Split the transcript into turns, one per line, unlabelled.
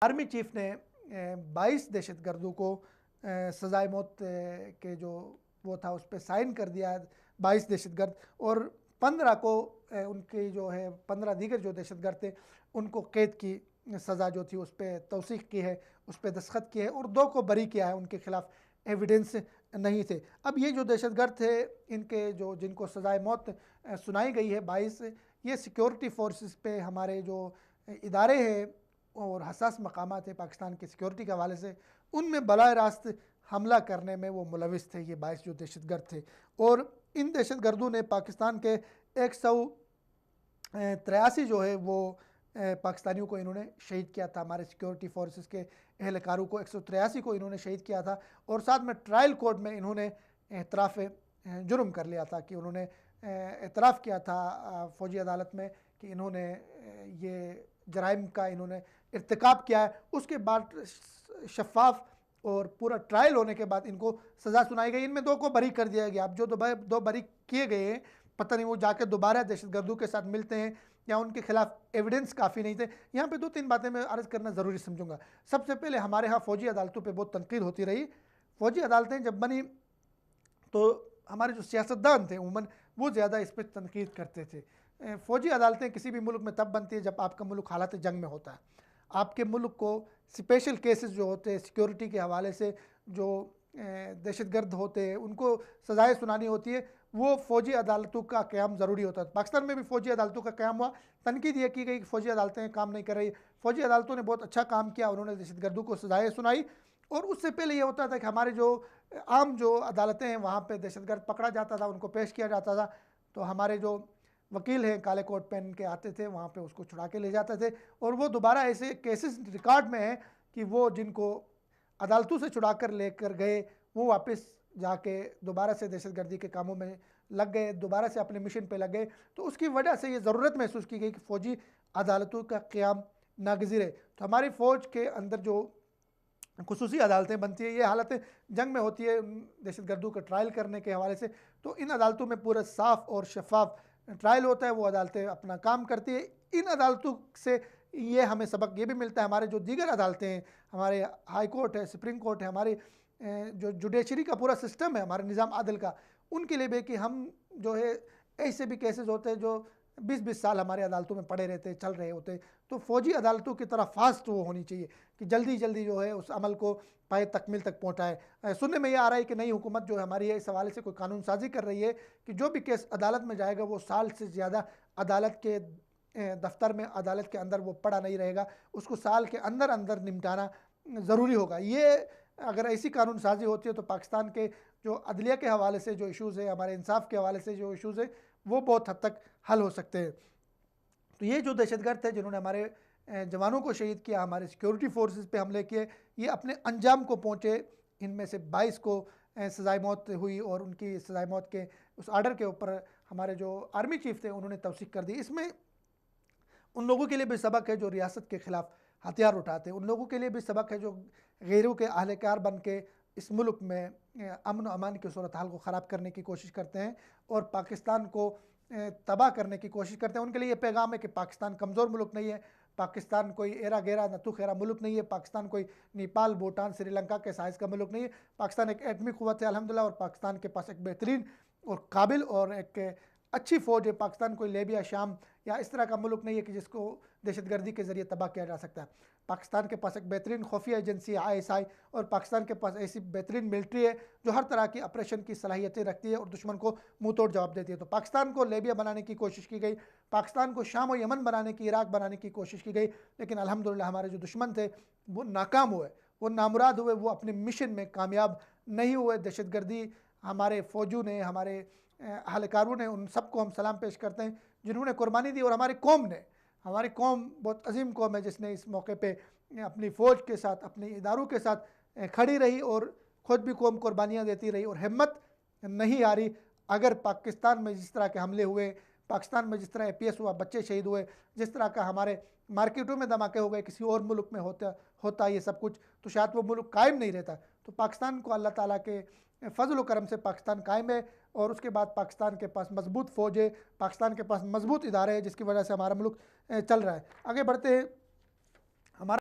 Army chief ने 22 दहशतगर्दों को सजाए मौत के जो वो था उस पर साइन कर दिया है। 22 दहशतगर्द और 15 को उनके जो है 15 दीगर जो दहशतगर्द थे उनको कैद की सज़ा जो थी उस पर तौसीक की है, उस पर दस्तखत किए है और 2 को बरी किया है, उनके खिलाफ एविडेंस नहीं थे। अब ये जो दहशतगर्द थे इनके जो जिनको सजाए मौत सुनाई गई है 22, ये सिक्योरिटी फोर्सेस पे हमारे जो इदारे हैं और हसास मकामात है पाकिस्तान की सिक्योरिटी के हवाले से, उनमें बलाए रास्त हमला करने में वो मुलविस थे। ये 22 जो दहशतगर्द थे और इन दहशतगर्दों ने पाकिस्तान के 183 जो है वो पाकिस्तानियों को इन्होंने शहीद किया था। हमारे सिक्योरिटी फोर्सेस के एहलकारों को 183 को इन्होंने शहीद किया था और साथ में ट्रायल कोर्ट में इन्होंने एतराफ़ जुर्म कर लिया था कि उन्होंने एतराफ़ किया था फ़ौजी अदालत में कि इन्होंने ये जराइम का इन्होंने इर्तिकाब किया है। उसके बाद शफाफ और पूरा ट्रायल होने के बाद इनको सज़ा सुनाई गई। इनमें 2 को बरी कर दिया गया। अब जो दो बरी किए गए हैं, पता नहीं वो जाकर दोबारा दहशतगर्दों के साथ मिलते हैं या उनके खिलाफ एविडेंस काफ़ी नहीं थे। यहाँ पे 2-3 बातें मैं अर्ज़ करना ज़रूरी समझूंगा। सबसे पहले हमारे यहाँ फ़ौजी अदालतों पे बहुत तनकीद होती रही। फ़ौजी अदालतें जब बनी तो हमारे जो सियासतदान थे उमूमन वो ज़्यादा इस पर तनकीद करते थे। फ़ौजी अदालतें किसी भी मुल्क में तब बनती है जब आपका मुल्क हालात जंग में होता है। आपके मुल्क को स्पेशल केसेस जो होते हैं सिक्योरिटी के हवाले से, जो दहशतगर्द होते हैं उनको सज़ाएँ सुनानी होती है, वो फ़ौजी अदालतों का क़याम ज़रूरी होता है। पाकिस्तान में भी फ़ौजी अदालतों का क़याम हुआ। तनकीद ये की गई कि फ़ौजी अदालतें काम नहीं कर रही। फ़ौजी अदालतों ने बहुत अच्छा काम किया, उन्होंने दहशतगर्दों को सज़ाएँ सुनाई। और उससे पहले ये होता था कि हमारे जो आम जो अदालतें हैं वहाँ पे दहशतगर्द पकड़ा जाता था, उनको पेश किया जाता था, तो हमारे जो वकील हैं काले कोट पहन के आते थे वहाँ पे उसको छुड़ा के ले जाते थे और वो दोबारा ऐसे केसेस रिकॉर्ड में हैं कि वो जिनको अदालतों से छुड़ा कर लेकर गए वो वापस जाके दोबारा से दहशतगर्दी के कामों में लग गए, दोबारा से अपने मिशन पे लग गए। तो उसकी वजह से ये ज़रूरत महसूस की गई कि फ़ौजी अदालतों का क़याम नागज़िर है। तो हमारी फ़ौज के अंदर जो खुसूसी अदालतें बनती है, ये हालत जंग में होती है दहशतगर्दों का ट्रायल करने के हवाले से, तो इन अदालतों में पूरा साफ़ और शफाफ ट्रायल होता है, वो अदालतें अपना काम करती है। इन अदालतों से ये हमें सबक ये भी मिलता है, हमारे जो दीगर अदालतें हैं, हमारे हाई कोर्ट है, सुप्रीम कोर्ट है, हमारी जो जुडिशरी का पूरा सिस्टम है, हमारे निज़ाम आदल का, उनके लिए भी कि हम जो है ऐसे भी केसेस होते हैं जो 20-20 साल हमारे अदालतों में पड़े रहते, चल रहे होते, तो फ़ौजी अदालतों की तरह फास्ट वो होनी चाहिए कि जल्दी जल्दी जो है उस अमल को पाए तकमील तक पहुँचाए। सुनने में ये आ रहा है कि नई हुकूमत जो है हमारी है इस हवाले से कोई कानून साजी कर रही है कि जो भी केस अदालत में जाएगा वो साल से ज़्यादा अदालत के दफ्तर में, अदालत के अंदर वो पड़ा नहीं रहेगा, उसको साल के अंदर अंदर निपटाना ज़रूरी होगा। ये अगर ऐसी कानून साजी होती है तो पाकिस्तान के जो अदलिया के हवाले से जो इशूज़ है, हमारे इंसाफ के हवाले से जो इशूज़ है, वो बहुत हद तक हल हो सकते हैं। तो ये जो दहशतगर्द थे जिन्होंने हमारे जवानों को शहीद किया, हमारे सिक्योरिटी फोर्सेस पे हमले किए, ये अपने अंजाम को पहुँचे। इनमें से 22 को सज़ाए मौत हुई और उनकी सज़ाए मौत के उस आर्डर के ऊपर हमारे जो आर्मी चीफ थे उन्होंने तौसीक कर दी। इसमें उन लोगों के लिए भी सबक है जो रियासत के ख़िलाफ़ हथियार उठाते हैं, उन लोगों के लिए भी सबक है जो गैरों के अहलकार बन के इस मुल्क में अमन व अमान की सूरत हाल को ख़राब करने की कोशिश करते हैं और पाकिस्तान को तबाह करने की कोशिश करते हैं। उनके लिए ये पैगाम है कि पाकिस्तान कमज़ोर मुल्क नहीं है, पाकिस्तान कोई एरा गेरा नतू खेरा मुल्क नहीं है, पाकिस्तान कोई नेपाल, भूटान, श्रीलंका के साइज़ का मुल्क नहीं है। पाकिस्तान एक एटमी क़ुव्वत है अल्हम्दुलिल्लाह और पाकिस्तान के पास एक बेहतरीन और काबिल और एक अच्छी फ़ौज है। पाकिस्तान कोई लीबिया, शाम या इस तरह का मुल्क नहीं है कि जिसको दहशतगर्दी के ज़रिए तबाह किया जा सकता है। पाकिस्तान के पास एक बेहतरीन खुफिया एजेंसी ISI और पाकिस्तान के पास ऐसी बेहतरीन मिलिट्री है जो हर तरह की ऑपरेशन की सलाहियतें रखती है और दुश्मन को मुँह तोड़ जवाब देती है। तो पाकिस्तान को लीबिया बनाने की कोशिश की गई, पाकिस्तान को शाम और यमन बनाने की, इराक बनाने की कोशिश की गई, लेकिन अल्हम्दुलिल्लाह हमारे जो दुश्मन थे वो नाकाम हुए, वो नामुराद हुए, वो अपने मिशन में कामयाब नहीं हुए। दहशतगर्दी हमारे फ़ौजियों ने, हमारे अहलकारों ने, उन सबको हम सलाम पेश करते हैं जिन्होंने कुर्बानी दी और हमारी कौम ने, हमारी कौम बहुत अजीम कौम है जिसने इस मौके पे अपनी फ़ौज के साथ, अपने इदारों के साथ खड़ी रही और ख़ुद भी कौम कुर्बानियाँ देती रही और हिम्मत नहीं हारी। अगर पाकिस्तान में जिस तरह के हमले हुए, पाकिस्तान में जिस तरह APS हुआ, बच्चे शहीद हुए, जिस तरह का हमारे मार्केटों में धमाके हो गए, किसी और मुल्क में होता ये सब कुछ, तो शायद वो मुल्क कायम नहीं रहता। तो पाकिस्तान को अल्लाह ताला के फ़ज़ल व करम से पाकिस्तान कायम है और उसके बाद पाकिस्तान के पास मजबूत फ़ौज है, पाकिस्तान के पास मजबूत इदारे हैं जिसकी वजह से हमारा मुल्क चल रहा है। आगे बढ़ते हैं।